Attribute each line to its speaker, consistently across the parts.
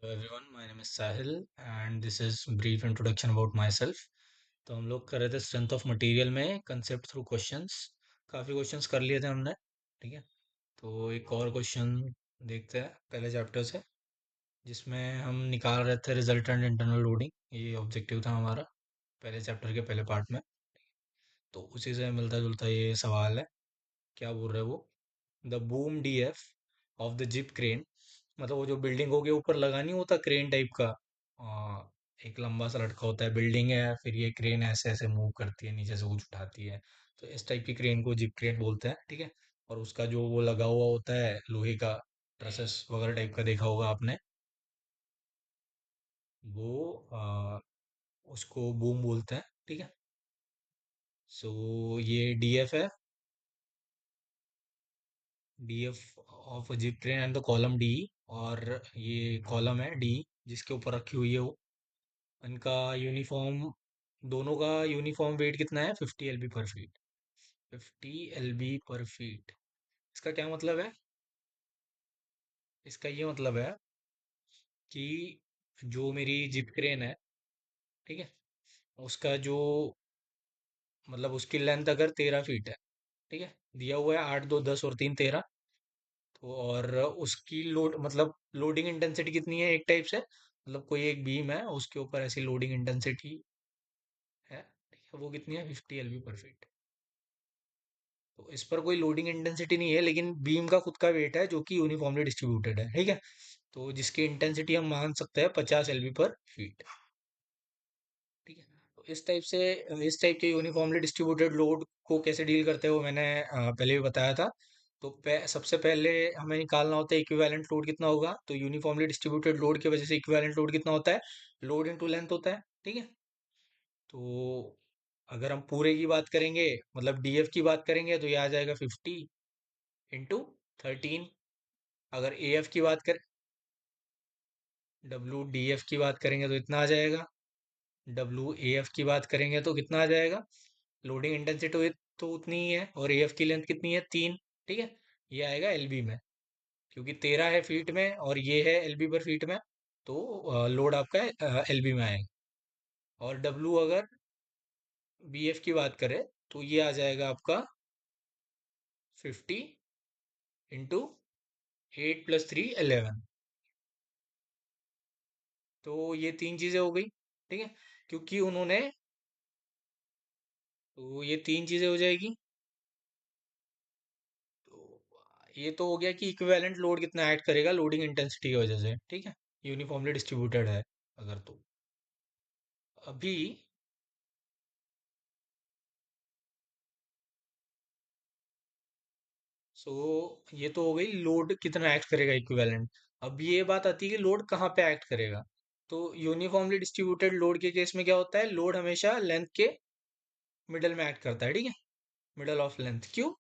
Speaker 1: Everyone, my name is Sahil and this is brief introduction about my self. तो हम लोग कर रहे थे स्ट्रेंथ ऑफ मटेरियल में कंसेप्ट थ्रू क्वेश्चंस। काफ़ी क्वेश्चंस कर लिए थे हमने। ठीक है। तो एक और क्वेश्चन देखते हैं पहले चैप्टर से, जिसमें हम निकाल रहे थे रिजल्टेंट इंटरनल लोडिंग। ये ऑब्जेक्टिव था हमारा पहले चैप्टर के पहले पार्ट में। तो उसी से मिलता जुलता ये सवाल है। क्या बोल रहे हैं वो? The boom DF of the zip crane, मतलब वो जो बिल्डिंगों के ऊपर लगा नहीं होता क्रेन टाइप का। एक लंबा सा लटका होता है, बिल्डिंग है, फिर ये क्रेन ऐसे ऐसे मूव करती है, नीचे से कुछ उठाती है। तो इस टाइप की क्रेन को जिप क्रेन बोलते हैं। ठीक है। और उसका जो वो लगा हुआ होता है लोहे का ट्रसेस वगैरह टाइप का, देखा होगा आपने। वो उसको बूम बोलते हैं। ठीक है। सो ये डीएफ है, DF of zip crane and the column D. और ये कॉलम है डी जिसके ऊपर रखी हुई है वो। इनका यूनिफॉर्म, दोनों का यूनिफॉर्म वेट कितना है? 50 lb/फीट। 50 lb/फीट। इसका क्या मतलब है? इसका ये मतलब है कि जो मेरी जिप क्रेन है, ठीक है, उसका जो मतलब उसकी लेंथ अगर 13 फीट है, ठीक है, दिया हुआ है 8 2 10 और 3 13। तो और उसकी लोड मतलब लोडिंग इंटेंसिटी कितनी है एक टाइप से, मतलब कोई एक बीम है उसके ऊपर ऐसी लोडिंग इंटेंसिटी है, ठीक है, वो कितनी है? 50 lb/फीट। तो इस पर कोई लोडिंग इंटेंसिटी नहीं है, लेकिन बीम का खुद का वेट है जो कि यूनिफॉर्मली डिस्ट्रीब्यूटेड है। ठीक है। तो जिसकी इंटेंसिटी हम मान सकते हैं 50 lb/फीट। ठीक है। तो इस टाइप के यूनिफॉर्मली डिस्ट्रीब्यूटेड लोड को कैसे डील करते हैं वो मैंने पहले भी बताया था। तो सबसे पहले हमें निकालना होता है इक्विवेलेंट लोड कितना होगा। तो यूनिफॉर्मली डिस्ट्रीब्यूटेड लोड की वजह से इक्विवेलेंट लोड कितना होता है? लोड इनटू लेंथ होता है। ठीक है। तो अगर हम पूरे की बात करेंगे, मतलब डीएफ की बात करेंगे, तो ये आ जाएगा 50 × 13। अगर एएफ की बात करें, डब्ल्यू डी एफ की बात करेंगे तो इतना आ जाएगा। डब्ल्यू ए एफ की बात करेंगे तो कितना आ जाएगा? लोडिंग इंटेंसिटी तो उतनी ही है, और एएफ की लेंथ कितनी है? 3। ठीक है। ये आएगा एलबी में, क्योंकि 13 है फीट में और ये है एलबी पर फीट में। तो लोड आपका एलबी में आएगा। और डब्ल्यू अगर बी एफ की बात करें तो ये आ जाएगा आपका 50 × 8 + 3 11। तो ये तीन चीजें हो गई। ठीक है। क्योंकि उन्होंने, तो ये तीन चीजें हो जाएगी। तो ये तो हो गया कि इक्विवेलेंट लोड कितना ऐड करेगा लोडिंग इंटेंसिटी की वजह से। ठीक है। यूनिफॉर्मली डिस्ट्रीब्यूटेड है अगर तो। अभी सो ये तो हो गई लोड कितना एक्ट करेगा इक्विवेलेंट। अब ये बात आती है कि लोड कहाँ पे एक्ट करेगा। तो यूनिफॉर्मली डिस्ट्रीब्यूटेड लोड के केस में क्या होता है? लोड हमेशा लेंथ के मिडल में एक्ट करता है। ठीक है। Middle of length. क्यों?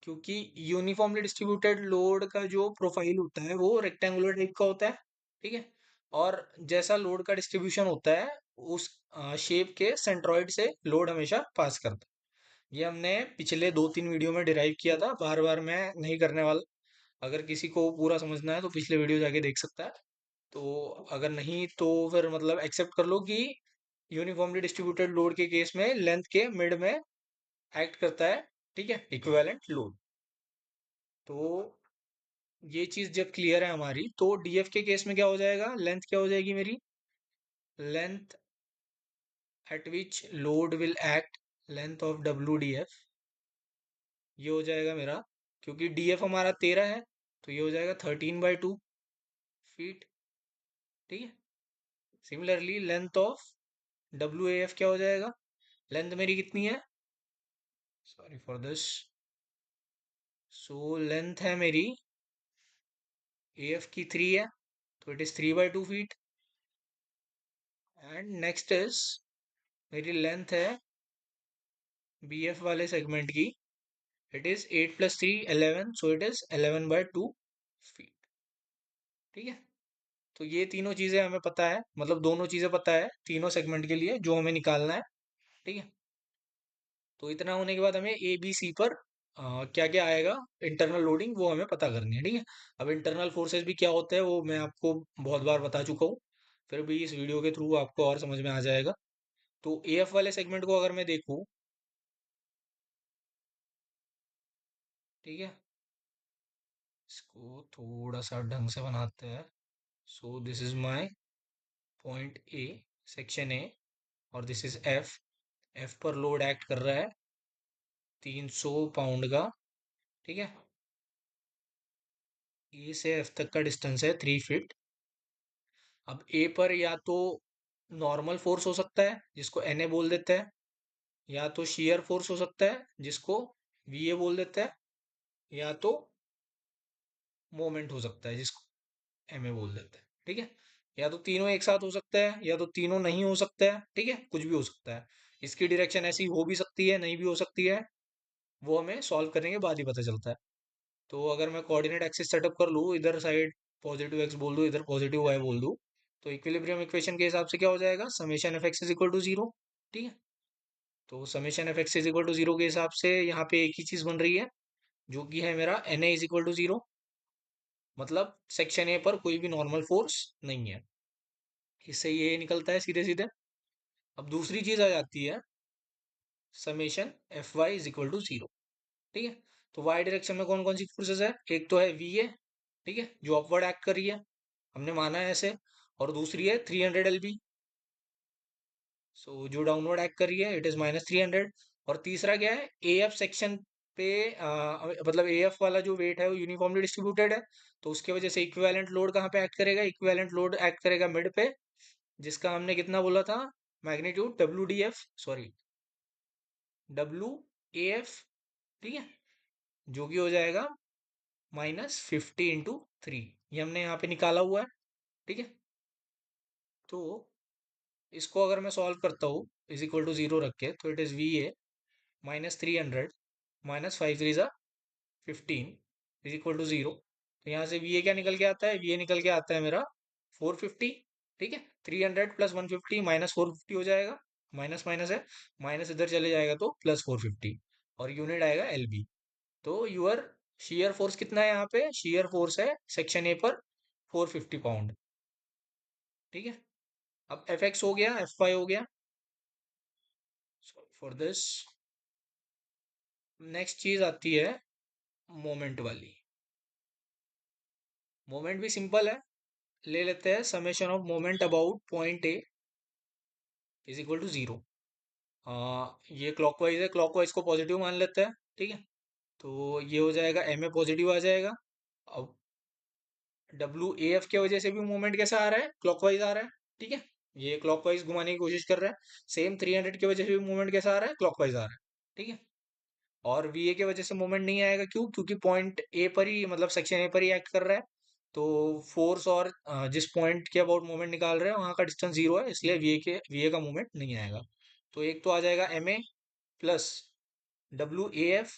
Speaker 1: क्योंकि यूनिफॉर्मली डिस्ट्रीब्यूटेड लोड का जो प्रोफाइल होता है वो रेक्टेंगुलर टाइप का होता है। ठीक है। और जैसा लोड का डिस्ट्रीब्यूशन होता है, उस शेप के सेंट्रॉइड से लोड हमेशा पास करता है। ये हमने पिछले 2 3 वीडियो में डिराइव किया था, बार बार मैं नहीं करने वाला। अगर किसी को पूरा समझना है तो पिछले वीडियो जाके देख सकता है। तो अगर नहीं तो फिर मतलब एक्सेप्ट कर लो कि यूनिफॉर्मली डिस्ट्रीब्यूटेड लोड के केस में लेंथ के मिड में एक्ट करता है, ठीक है, इक्विवेलेंट लोड। तो ये चीज जब क्लियर है हमारी, तो डीएफ के केस में क्या हो जाएगा? लेंथ क्या हो जाएगी मेरी? Length eight which load will act, length of W D F, ये हो जाएगा मेरा। क्योंकि डीएफ हमारा 13 है, तो ये हो जाएगा 13/2 फीट। ठीक है। Similarly length of W A F क्या हो जाएगा? लेंथ मेरी कितनी है? Sorry for this. So length है मेरी ए एफ की 3 है, तो it is 3/2 feet. And next is मेरी लेंथ है बी एफ वाले सेगमेंट की। It is 8 + 3 11, so it is 11/2 feet. ठीक है। तो ये तीनों चीजें हमें पता है, मतलब दोनों चीजें पता है तीनों सेगमेंट के लिए जो हमें निकालना है। ठीक है। तो इतना होने के बाद हमें ए बी सी पर क्या क्या आएगा, इंटरनल लोडिंग वो हमें पता करनी है, ठीक है। अब इंटरनल फोर्सेस भी क्या होता है वो मैं आपको बहुत बार बता चुका हूँ, फिर भी इस वीडियो के थ्रू आपको और समझ में आ जाएगा। तो एएफ वाले सेगमेंट को अगर मैं देखूँ, ठीक है, इसको थोड़ा सा ढंग से बनाते हैं। So this is my point A, section A, और दिस इज एफ। एफ पर लोड एक्ट कर रहा है 300 पाउंड का, ठीक है। ए से एफ तक का डिस्टेंस है 3 फीट। अब ए पर या तो नॉर्मल फोर्स हो सकता है जिसको एनए बोल देते हैं, या तो शियर फोर्स हो सकता है जिसको वीए बोल देते हैं, या तो मोमेंट हो सकता है जिसको एमए बोल देते हैं, ठीक है। या तो तीनों एक साथ हो सकता है, या तो तीनों नहीं हो सकता है, ठीक है, कुछ भी हो सकता है। इसकी डायरेक्शन ऐसी हो भी सकती है, नहीं भी हो सकती है, वो हमें सॉल्व करने के बाद ही पता चलता है। तो अगर मैं कोऑर्डिनेट एक्सिस सेटअप कर लूँ, इधर साइड पॉजिटिव एक्स बोल दूँ, इधर पॉजिटिव वाई बोल दूँ, तो इक्विलिब्रियम इक्वेशन के हिसाब से क्या हो जाएगा, summation F X is equal to zero, ठीक है। तो summation F X is equal to zero के हिसाब से यहाँ पे एक ही चीज बन रही है, जो कि है मेरा N A is equal to zero, मतलब सेक्शन ए पर कोई भी नॉर्मल फोर्स नहीं है। इससे ये निकलता है सीधे सीधे। अब दूसरी चीज आ जाती है summation F Y is equal to zero, ठीक है। तो वाई डायरेक्शन में कौन कौन सी फोर्सेस है, एक तो है वी ए, ठीक है, जो अपवर्ड एक्ट कर रही है, हमने माना है ऐसे। और दूसरी है 300 LB, सो जो डाउनवर्ड एक्ट कर रही है, इट इज -300। और तीसरा क्या है, एएफ सेक्शन पे मतलब एएफ वाला जो वेट है वो यूनिफॉर्मली डिस्ट्रीब्यूटेड है, तो उसके वजह से इक्विवेलेंट लोड कहाँ पे एक्ट करेगा, इक्विवेलेंट लोड एक्ट करेगा मिड पे, जिसका हमने कितना बोला था, magnitude W D F, sorry W A F, ठीक है, जो कि हो जाएगा -50 × 3, ये हमने यहाँ पे निकाला हुआ है, ठीक है। तो इसको अगर मैं सॉल्व करता हूँ इज इक्वल टू जीरो रख के, तो it is V A -300 -5 3 = 15 is equal to zero. तो यहाँ से वी ए क्या निकल के आता है, वी ए निकल के आता है मेरा 450, ठीक है। 300 + 150 -450 हो जाएगा, माइनस माइनस है, माइनस इधर चले जाएगा तो +450, और यूनिट आएगा एलबी। तो यूअर शियर फोर्स कितना है, यहाँ पे शियर फोर्स है सेक्शन ए पर 450 पाउंड, ठीक है। अब एफ एक्स हो गया, एफ वाई हो गया, फॉर दिस नेक्स्ट चीज आती है मोमेंट वाली। मोमेंट भी सिंपल है, ले लेते हैं summation of moment about point A is equal to zero. ये क्लॉकवाइज है, क्लॉकवाइज को पॉजिटिव मान लेते हैं, ठीक है। तो ये हो जाएगा एम ए पॉजिटिव आ जाएगा। अब डब्ल्यू ए एफ की वजह से भी मूवमेंट कैसा आ रहा है, क्लॉकवाइज आ रहा है, ठीक है। ये क्लॉकवाइज घुमाने की कोशिश कर रहा है। सेम 300 की वजह से भी मूवमेंट कैसा आ रहा है, क्लॉकवाइज आ रहा है, ठीक है। और वीए की वजह से मूवमेंट नहीं आएगा, क्यों, क्योंकि पॉइंट ए पर ही, मतलब सेक्शन ए पर ही एक्ट कर रहा है। तो फोर्स और जिस पॉइंट के अबाउट मूवमेंट निकाल रहे हैं वहां का डिस्टेंस जीरो है, इसलिए वीए का मूवमेंट नहीं आएगा। तो एक तो आ जाएगा M A plus W A F,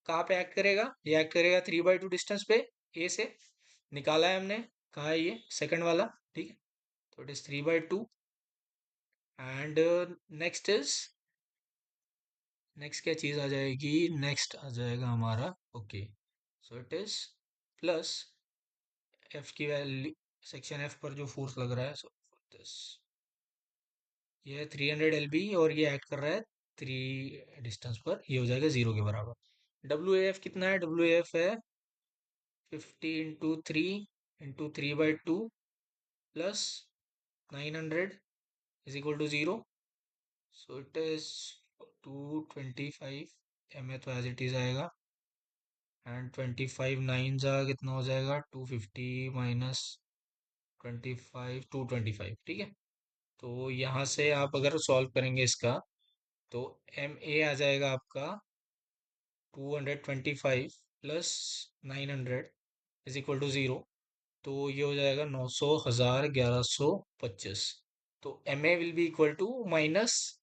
Speaker 1: कहाँ पे एक्ट करेगा, ये एक्ट करेगा 3/2 डिस्टेंस पे ए से, निकाला है हमने, कहा है ये सेकंड वाला, ठीक है। तो it is 3/2। And next is, next क्या चीज आ जाएगी, नेक्स्ट आ जाएगा हमारा, okay, so it is plus F की वैल्यू, सेक्शन एफ पर जो फोर्स लग रहा है, सो दिस, ये है 300 LB, और ये एक्ट कर रहा है 3 डिस्टेंस पर, ये हो जाएगा जीरो के बराबर। डब्ल्यू एफ कितना है, डब्ल्यू एफ है 50 × 3 × 3/2 plus 900 is equal to zero. So it is 225 M A, तो एज इट इज आएगा। एंड 25 नाइन जा कितना हो जाएगा, 250 -25 225, ठीक है। तो यहाँ से आप अगर सॉल्व करेंगे इसका, तो एम ए आ जाएगा आपका 225 plus 900 is equal to zero. तो ये हो जाएगा 900, 1000, 1125। तो M A will be equal to minus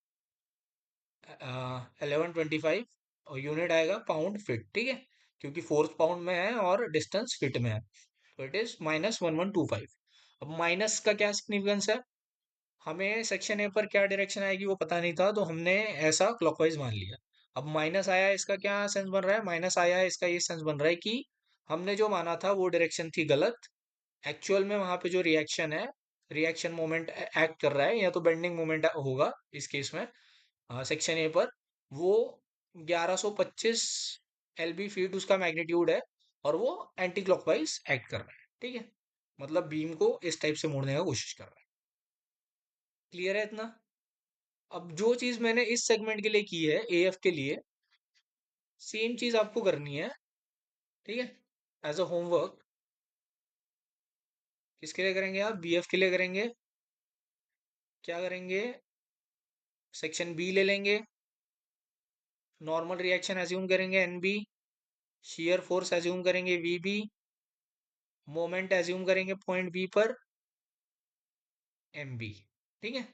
Speaker 1: 1125, और यूनिट आएगा पाउंड फीट, ठीक है, क्योंकि फोर्स पाउंड में है और डिस्टेंस फीट में है। तो इट इज -1125। अब माइनस का क्या सिग्निफिकेंस है, हमें सेक्शन ए पर क्या डायरेक्शन आएगी वो पता नहीं था, तो हमने ऐसा क्लॉकवाइज मान लिया। अब माइनस आया है, इसका क्या सेंस बन रहा है? माइनस आया है, इसका ये सेंस बन रहा है कि हमने जो माना था वो डायरेक्शन थी गलत। एक्चुअल में वहां पे जो रिएक्शन है, रिएक्शन मोमेंट एक्ट कर रहा है, या तो बेंडिंग मोमेंट होगा इस केस में, सेक्शन ए पर, वो 1125 एलबी फीट उसका मैग्नीट्यूड है, और वो एंटी क्लॉकवाइज एक्ट कर रहा है। ठीक है, मतलब बीम को इस टाइप से मोड़ने का कोशिश कर रहा है। क्लियर है इतना? अब जो चीज मैंने इस सेगमेंट के लिए की है, एएफ के लिए, सेम चीज आपको करनी है। ठीक है, एज अ होमवर्क। किसके लिए करेंगे आप? बीएफ के लिए करेंगे। क्या करेंगे? सेक्शन बी ले लेंगे, नॉर्मल रिएक्शन एज्यूम करेंगे एनबी, शियर फोर्स एज्यूम करेंगे वीबी, मोमेंट एज्यूम करेंगे पॉइंट बी पर एमबी। ठीक है,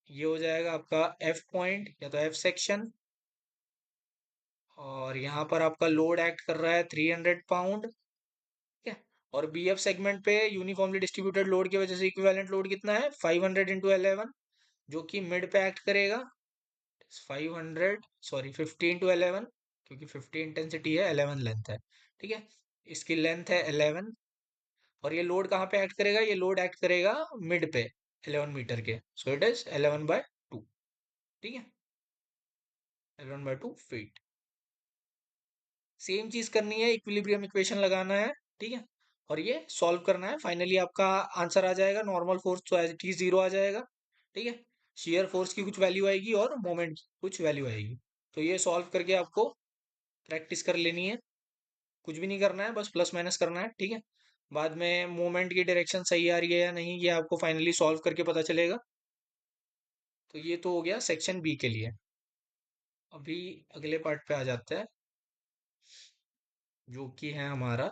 Speaker 1: ये हो जाएगा आपका एफ पॉइंट या तो एफ सेक्शन। और यहाँ पर आपका लोड एक्ट कर रहा है 300 पाउंड। ठीक है, और बीएफ सेगमेंट पे यूनिफॉर्मली डिस्ट्रीब्यूटेड लोड की वजह से इक्विवेलेंट लोड कितना है? 500 × 11, जो कि मिड पे एक्ट करेगा। 500, सॉरी 15 × 11, क्योंकि 50 इंटेंसिटी है, 11 लेंथ है। ठीक है, इसकी लेंथ है 11। और ये लोड कहाँ पे एक्ट करेगा? ये लोड एक्ट करेगा मिड पे, 11 मीटर के। सो इट इज 11/2। ठीक है, 11/2 फीट। सेम चीज करनी है, इक्विलिब्रियम इक्वेशन लगाना है। ठीक है, और ये सॉल्व करना है। फाइनली आपका आंसर आ जाएगा, नॉर्मल फोर्स तो एज इट इज 0 आ जाएगा। ठीक है, शियर फोर्स की कुछ वैल्यू आएगी और मोमेंट की कुछ वैल्यू आएगी। तो ये सॉल्व करके आपको प्रैक्टिस कर लेनी है। कुछ भी नहीं करना है, बस प्लस माइनस करना है। ठीक है, बाद में मोमेंट की डायरेक्शन सही आ रही है या नहीं, ये आपको फाइनली सॉल्व करके पता चलेगा। तो ये तो हो गया सेक्शन बी के लिए। अभी अगले पार्ट पे आ जाता है, जो कि है हमारा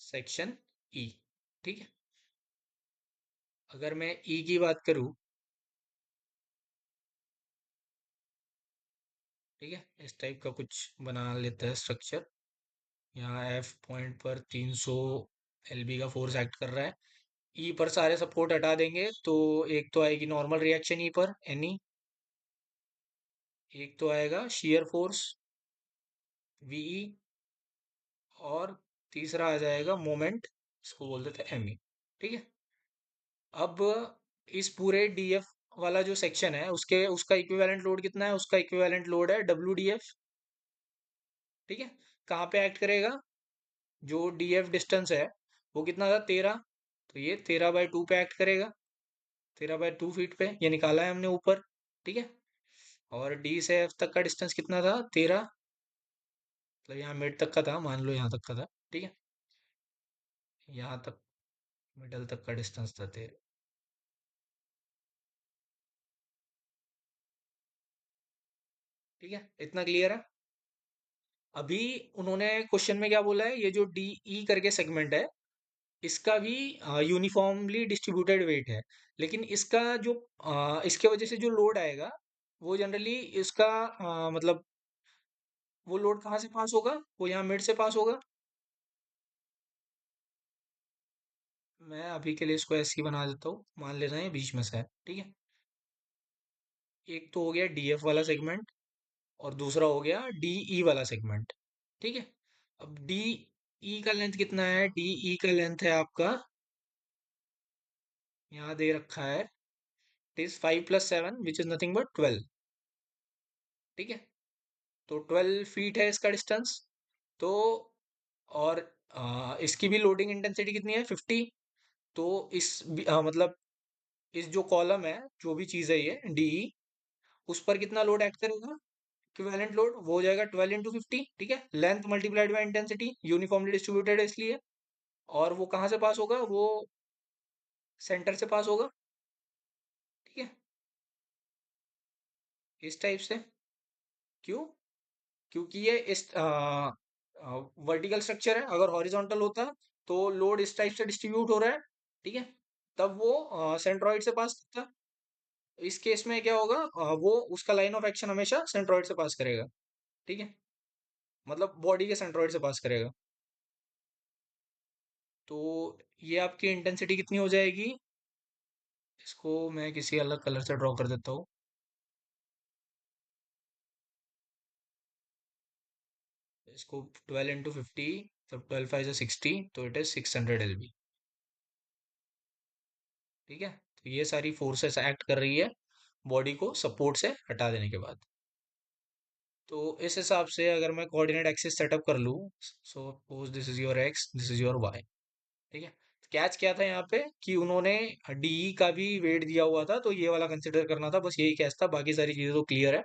Speaker 1: सेक्शन ई। ठीक है, अगर मैं ई की बात करूं, ठीक है, इस टाइप का कुछ बना लेता है स्ट्रक्चर। यहाँ एफ पॉइंट पर 300 एलबी का फोर्स एक्ट कर रहा है। ई पर सारे सपोर्ट हटा देंगे तो एक तो आएगी नॉर्मल रिएक्शन ई पर, एनी। एक तो आएगा शियर फोर्स, वीई। और तीसरा आ जाएगा मोमेंट, इसको बोल देते हैं एमई। ठीक है, अब इस पूरे डीएफ वाला जो सेक्शन है, उसके उसका इक्विवेलेंट लोड कितना है? उसका इक्विवेलेंट लोड है डब्ल्यू। ठीक है, कहाँ पे एक्ट करेगा? जो डीएफ डिस्टेंस है वो कितना था? 13। तो ये 13/2 पे एक्ट करेगा, 13/2 फीट पे, ये निकाला है हमने ऊपर। ठीक है, और डी से एफ तक का डिस्टेंस कितना था? 13। मतलब यहाँ मिड तक का था, मान लो यहाँ तक का था। ठीक है, यहाँ तक मिडल तक का डिस्टेंस था 13। ठीक है, इतना क्लियर है? अभी उन्होंने क्वेश्चन में क्या बोला है? ये जो डी ई करके सेगमेंट है, इसका भी यूनिफॉर्मली डिस्ट्रीब्यूटेड वेट है। लेकिन इसका जो इसके वजह से जो लोड आएगा, वो जनरली इसका मतलब वो लोड कहाँ से पास होगा? वो यहाँ मिड से पास होगा। मैं अभी के लिए इसको ऐसे ही बना देता हूँ, मान लेना है बीच में से है। ठीक है, एक तो हो गया डीएफ वाला सेगमेंट, और दूसरा हो गया डीई वाला सेगमेंट। ठीक है, अब डीई का लेंथ कितना है? डीई का लेंथ है आपका, यहाँ दे रखा है, it is 5 + 7 which is nothing but 12। ठीक है, तो 12 फीट है इसका डिस्टेंस। तो और इसकी भी लोडिंग इंटेंसिटी कितनी है? 50। तो मतलब इस जो कॉलम है, जो भी चीज है ये डीई, उस पर कितना लोड एक्ट करेगा? इक्विवेलेंट लोड वो हो जाएगा 12 × 50। ठीक है, length multiplied by intensity, uniformly distributed है इसलिए। और वो कहाँ से पास होगा? वो सेंटर से पास होगा। ठीक है, इस टाइप से। क्यों? क्योंकि ये इस वर्टिकल स्ट्रक्चर है। अगर हॉरिजॉन्टल होता तो लोड इस टाइप से डिस्ट्रीब्यूट हो रहा है। ठीक है, तब वो सेंट्रॉइड से पास करता। इस केस में क्या होगा? वो उसका लाइन ऑफ एक्शन हमेशा सेंट्रॉइड से पास करेगा। ठीक है, मतलब बॉडी के सेंट्रॉइड से पास करेगा। तो ये आपकी इंटेंसिटी कितनी हो जाएगी? इसको मैं किसी अलग कलर से ड्रॉ कर देता हूँ। इसको 12 into 50, तो 12 5 60, तो इट इज 600 LB। ठीक है, तो ये सारी फोर्सेस एक्ट कर रही है बॉडी को सपोर्ट से हटा देने के बाद। तो इस हिसाब से अगर मैं कोऑर्डिनेट एक्सिस सेटअप कर लूँ, suppose this is your X, this is your Y. ठीक है, कैच क्या था यहाँ पे कि उन्होंने डीई का भी वेट दिया हुआ था, तो ये वाला कंसिडर करना था, बस यही कैच था, बाकी सारी चीजें तो क्लियर है।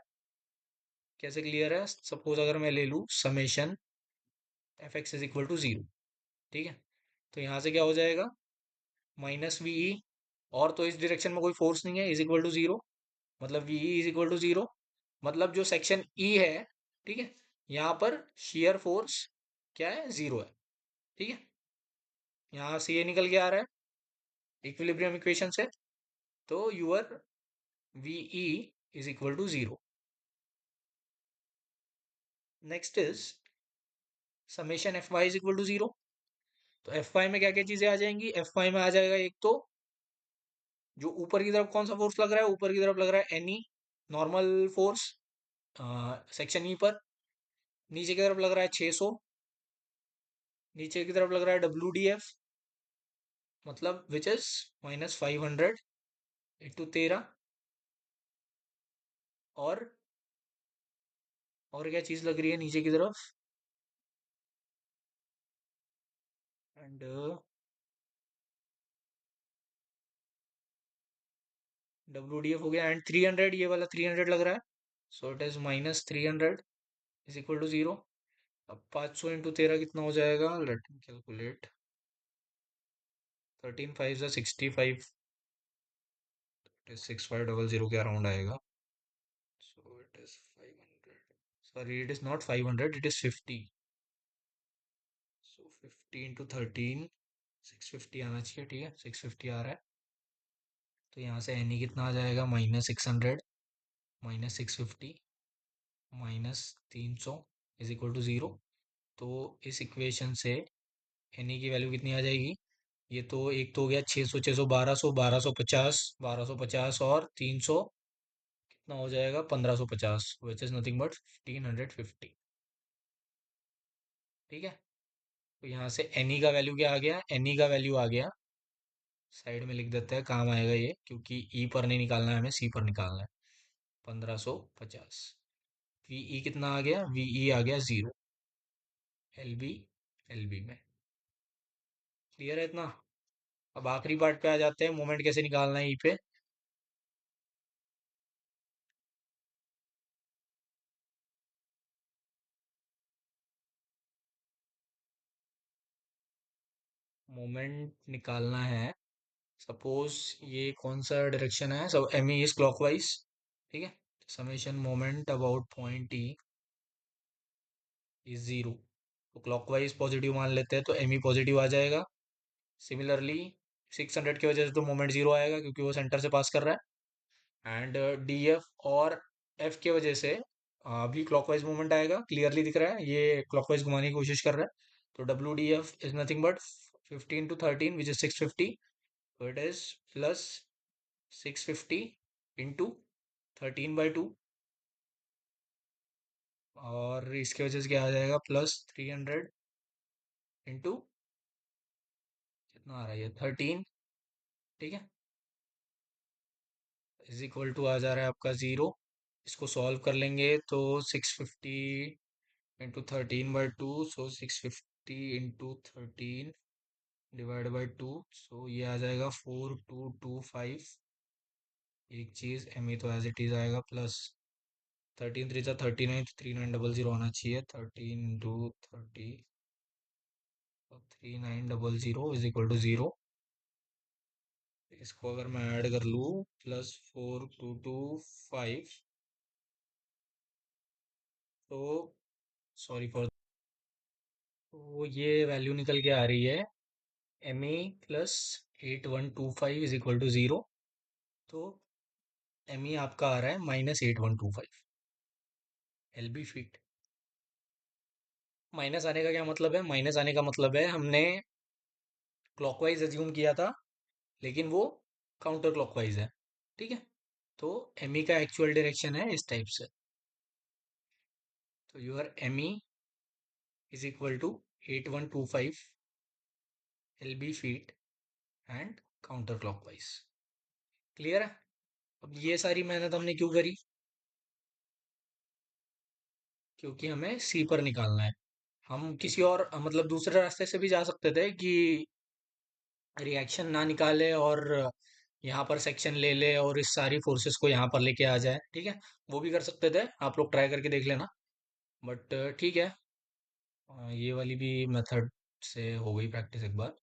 Speaker 1: कैसे क्लियर है? सपोज अगर मैं ले लूँ summation F X is equal to 0। ठीक है, तो यहाँ से क्या हो जाएगा? माइनस वीई, और तो इस डायरेक्शन में कोई फोर्स नहीं है, इज इक्वल टू 0। मतलब वीई इज इक्वल टू 0, मतलब जो सेक्शन ई है, ठीक है, यहाँ पर शियर फोर्स क्या है? 0 है। ठीक है, यहाँ से ये निकल के आ रहा है इक्विलिब्रियम इक्वेशन से। तो your V E is equal to 0। Next is summation F Y is equal to 0। तो एफ वाई में क्या क्या चीजें आ जाएंगी? एफ वाई में आ जाएगा एक तो जो ऊपर की तरफ कौन सा फोर्स लग रहा है, ऊपर की तरफ लग रहा है any normal force section E पर। नीचे की तरफ लग रहा है 600, नीचे की तरफ लग रहा है WDF, मतलब विच इज -500 × 13। और और क्या चीज लग रही है नीचे की तरफ? एंड WDF हो गया, एंड 300, ये वाला 300 लग रहा है। So it is -300 is equal to 0। अब 500 × 13 कितना हो जाएगा? Let me calculate. 13 5 65, 6500 के अराउंड आएगा। सो it is 500, sorry it is not 500, it is 50। सो 50 × 13, 650 आना चाहिए। ठीक है, 650 आ रहा है। तो यहाँ से एनी कितना आ जाएगा? -600 -650 -300 इज इक्वल टू 0। तो इस इक्वेशन से एनी की वैल्यू कितनी आ जाएगी? ये तो एक तो हो गया 600, 600, 1200, 1250, 1250 और 300 कितना हो जाएगा? 1550, विच इज नथिंग बट 1550। ठीक है, तो यहाँ से एनी का वैल्यू क्या आ गया? एनी का वैल्यू आ गया, साइड में लिख देते हैं, काम आएगा ये, क्योंकि ई पर नहीं निकालना है हमें, सी पर निकालना है। 1550। वीई कितना आ गया? वीई आ गया 0। एलबी, एलबी में। क्लियर है इतना? अब आखिरी पार्ट पे आ जाते हैं, मोमेंट कैसे निकालना है ई पे। मोमेंट निकालना है, सपोज ये कौन सा डायरेक्शन है? सब एम ई इज क्लॉकवाइज। ठीक है, summation moment about point E is 0। तो क्लॉकवाइज पॉजिटिव मान लेते हैं, तो एम ई पॉजिटिव आ जाएगा। सिमिलरली 600 की वजह से तो मोमेंट 0 आएगा, क्योंकि वो सेंटर से पास कर रहा है। एंड डी एफ और एफ की वजह से अभी क्लॉकवाइज मूवमेंट आएगा, क्लियरली दिख रहा है, ये क्लॉकवाइज घुमाने की कोशिश कर रहा है। तो WDF is nothing but 15 × 13 which is 650। तो इट इज +650 इंटू 13/2, और इसकी वजह से क्या आ जाएगा? +300 इंटू कितना आ रहा है ये? 13। ठीक है, इज इक्वल टू आ जा रहा है आपका 0। इसको सॉल्व कर लेंगे तो 650 × 13/2, सो 650 × 13 डिवाइड बाई 2, सो ये आ जाएगा 4225। एक चीज एम ई तो एज इट इज आएगा, प्लस 13 3 39, 3900 आना चाहिए। 13 × 30, 3900 इज इक्वल टू 0। इसको अगर मैं ऐड कर लूँ, +4225, तो सॉरी फॉर, तो ये वैल्यू निकल के आ रही है M A +8125 is equal to 0। तो एम ई आपका आ रहा है -8125 LB फीट। माइनस आने का क्या मतलब है? माइनस आने का मतलब है हमने क्लॉकवाइज एज्यूम किया था, लेकिन वो काउंटर क्लॉकवाइज है। ठीक है, तो एमई का एक्चुअल डायरेक्शन है इस टाइप से। तो your M E is equal to 8125 LB feet and counter clockwise. Clear है? अब ये सारी मेहनत हमने क्यों करी? क्योंकि हमें सी पर निकालना है। हम किसी और मतलब दूसरे रास्ते से भी जा सकते थे कि रिएक्शन ना निकाले और यहाँ पर सेक्शन ले ले और इस सारी फोर्सेस को यहाँ पर लेके आ जाए। ठीक है, वो भी कर सकते थे, आप लोग ट्राई करके देख लेना। बट ठीक है, ये वाली भी मेथड से हो गई प्रैक्टिस एक बार।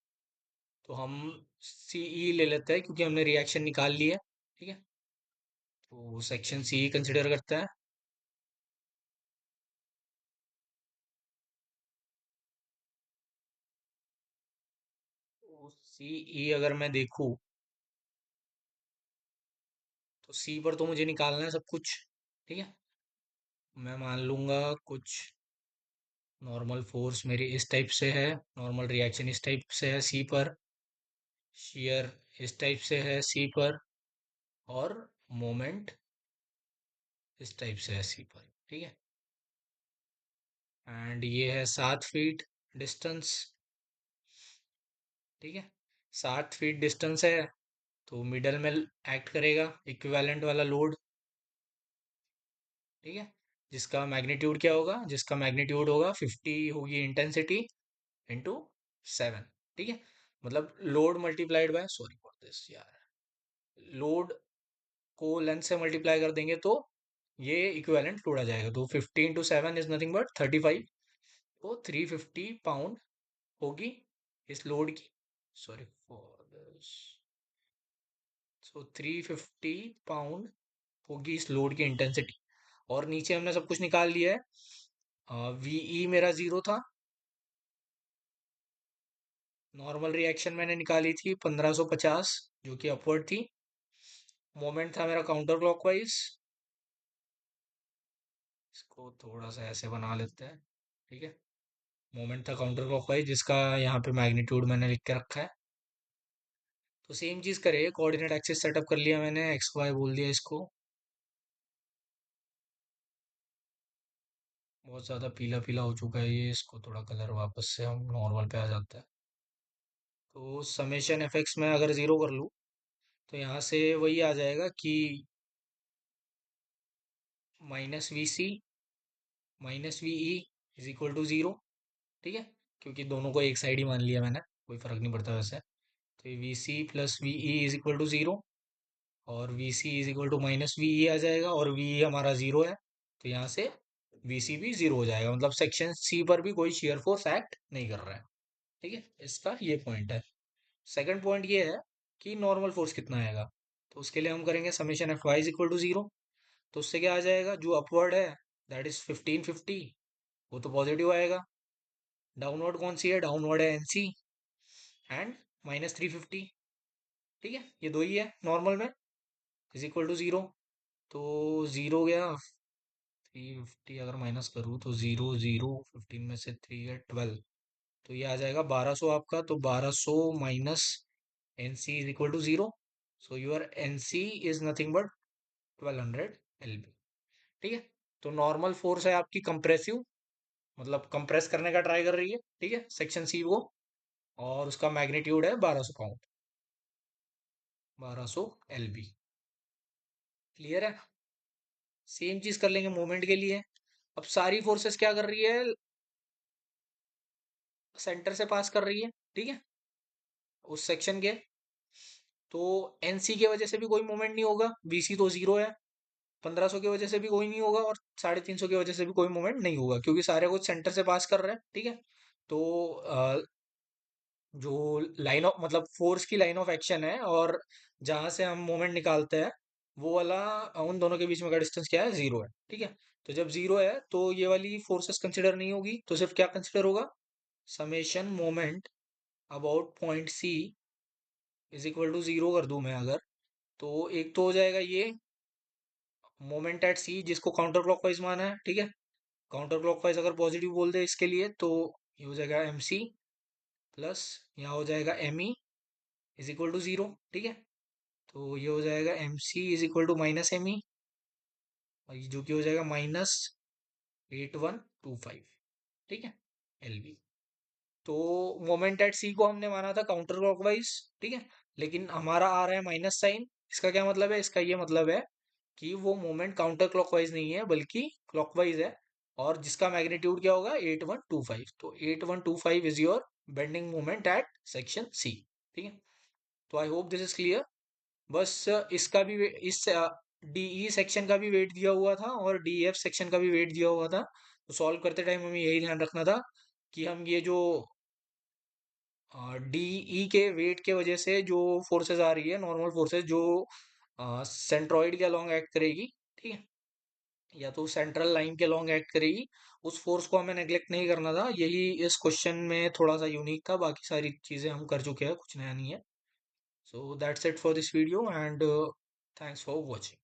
Speaker 1: तो हम सीई ले लेते हैं क्योंकि हमने रिएक्शन निकाल ली है। ठीक है, तो सेक्शन सी कंसिडर करते हैं। तो सीई अगर मैं देखूँ, तो सी पर तो मुझे निकालना है सब कुछ। ठीक है, मैं मान लूंगा कुछ नॉर्मल फोर्स मेरी इस टाइप से है, नॉर्मल रिएक्शन इस टाइप से है सी पर, शेयर इस टाइप से है सी पर, और मोमेंट इस टाइप से है सी पर। ठीक है, एंड ये है 7 फीट डिस्टेंस। ठीक है, 7 फीट डिस्टेंस है, तो मिडल में एक्ट करेगा इक्विवेलेंट वाला लोड। ठीक है, जिसका मैग्नीट्यूड क्या होगा? जिसका मैग्नीट्यूड होगा 50 होगी इंटेंसिटी इंटू 7। ठीक है, मतलब load multiplied by, sorry for this यार, लोड को लेंथ से मल्टीप्लाई कर देंगे तो ये इक्विवेलेंट लोड आ जाएगा। तो 50 इंटू 7 इज नथिंग बट 35। तो 350 पाउंड होगी इस लोड की, sorry for this, so 350 pound होगी इस लोड की इंटेंसिटी। और नीचे हमने सब कुछ निकाल लिया है। वीई मेरा 0 था, नॉर्मल रिएक्शन मैंने निकाली थी 1550 जो कि अपवर्ड थी, मोमेंट था मेरा काउंटर क्लॉकवाइज, इसको थोड़ा सा ऐसे बना लेते हैं। ठीक है, मोमेंट था काउंटर क्लॉकवाइज जिसका यहाँ पे मैग्नीट्यूड मैंने लिख के रखा है। तो सेम चीज करे, कोऑर्डिनेट एक्सिस सेटअप कर लिया मैंने, एक्स वाई बोल दिया इसको। बहुत ज्यादा पीला पीला हो चुका है ये, इसको थोड़ा कलर वापस से हम नॉर्मल पे आ जाता है। तो समेशन एफ एक्स में अगर जीरो कर लूँ, तो यहाँ से वही आ जाएगा कि minus V C minus V E is equal to zero. ठीक है, क्योंकि दोनों को एक साइड ही मान लिया मैंने, कोई फर्क नहीं पड़ता वैसे। तो V C plus V E is equal to zero, और V C is equal to minus V E आ जाएगा, और वी ई हमारा जीरो है, तो यहाँ से वी सी भी जीरो हो जाएगा, मतलब सेक्शन सी पर भी कोई शेयर फोर्स एक्ट नहीं कर रहा है। ठीक है, इसका ये पॉइंट है। सेकंड पॉइंट ये है कि नॉर्मल फोर्स कितना आएगा। तो उसके लिए हम करेंगे summation F Y is equal to zero. तो उससे क्या आ जाएगा, जो अपवर्ड है दैट इज 1550, वो तो पॉजिटिव आएगा। डाउनवर्ड कौन सी है? डाउनवर्ड है एनसी एंड -350। ठीक है, ये दो ही है नॉर्मल में, इज इक्वल टू जीरो। तो जीरो गया, 350 अगर माइनस करूँ तो जीरो जीरो, 15 में से 3 है 12, तो ये आ जाएगा 1200 आपका। तो 1200 minus N C is equal to zero, so your N C is nothing but 1200 LB। ठीक है, तो नॉर्मल फोर्स है आपकी कंप्रेसिव, मतलब कंप्रेस करने का ट्राई कर रही है। ठीक है, सेक्शन सी को, और उसका मैग्नीट्यूड है 1200 पाउंड, 1200 LB। क्लियर है? सेम चीज कर लेंगे मोमेंट के लिए। अब सारी फोर्सेस क्या कर रही है? सेंटर से पास कर रही है। ठीक है, उस सेक्शन के, तो एनसी की वजह से भी कोई मूवमेंट नहीं होगा, बीसी तो जीरो है। 1500 की वजह से भी कोई नहीं होगा, और 350 की वजह से भी कोई मूवमेंट नहीं होगा, क्योंकि सारे कुछ सेंटर से पास कर रहे हैं। ठीक है, तो जो लाइन ऑफ मतलब फोर्स की लाइन ऑफ एक्शन है, और जहां से हम मोमेंट निकालते हैं, वो वाला उन दोनों के बीच में का डिस्टेंस क्या है? जीरो है। ठीक है, तो जब जीरो है तो ये वाली फोर्सेस कंसिडर नहीं होगी, तो सिर्फ क्या कंसिडर होगा? Summation moment about point C is equal to zero कर दूं मैं अगर, तो एक तो हो जाएगा ये मोमेंट एट सी, जिसको काउंटर क्लॉकवाइज माना है। ठीक है, काउंटर क्लॉकवाइज अगर पॉजिटिव बोल दे इसके लिए, तो ये हो जाएगा एम सी। प्लस यहाँ हो जाएगा M E is equal to zero. ठीक है, तो ये हो जाएगा M C is equal to minus M E, जो कि हो जाएगा माइनस 8125। ठीक है, एल बी। तो मोमेंट एट सी को हमने माना था काउंटर क्लॉकवाइज। ठीक है, लेकिन हमारा आ रहा है माइनस साइन। इसका क्या मतलब है? इसका ये मतलब है कि वो मोमेंट काउंटर क्लॉकवाइज नहीं है बल्कि क्लॉकवाइज है, और जिसका मैग्नीट्यूड क्या होगा? 8125। तो 8125 is your bending moment at section C. ठीक है, तो I hope this is clear. बस इसका भी इस डीई सेक्शन का भी वेट दिया हुआ था और डी एफ सेक्शन का भी वेट दिया हुआ था। तो सॉल्व करते टाइम हमें यही ध्यान रखना था कि हम ये जो डीई के वेट के वजह से जो फोर्सेस आ रही है, नॉर्मल फोर्सेस जो सेंट्रॉइड के अलोंग एक्ट करेगी, ठीक है, या तो सेंट्रल लाइन के अलोंग एक्ट करेगी, उस फोर्स को हमें नेग्लेक्ट नहीं करना था। यही इस क्वेश्चन में थोड़ा सा यूनिक था, बाकी सारी चीजें हम कर चुके हैं, कुछ नया नहीं है। So that's it for this video and thanks for watching.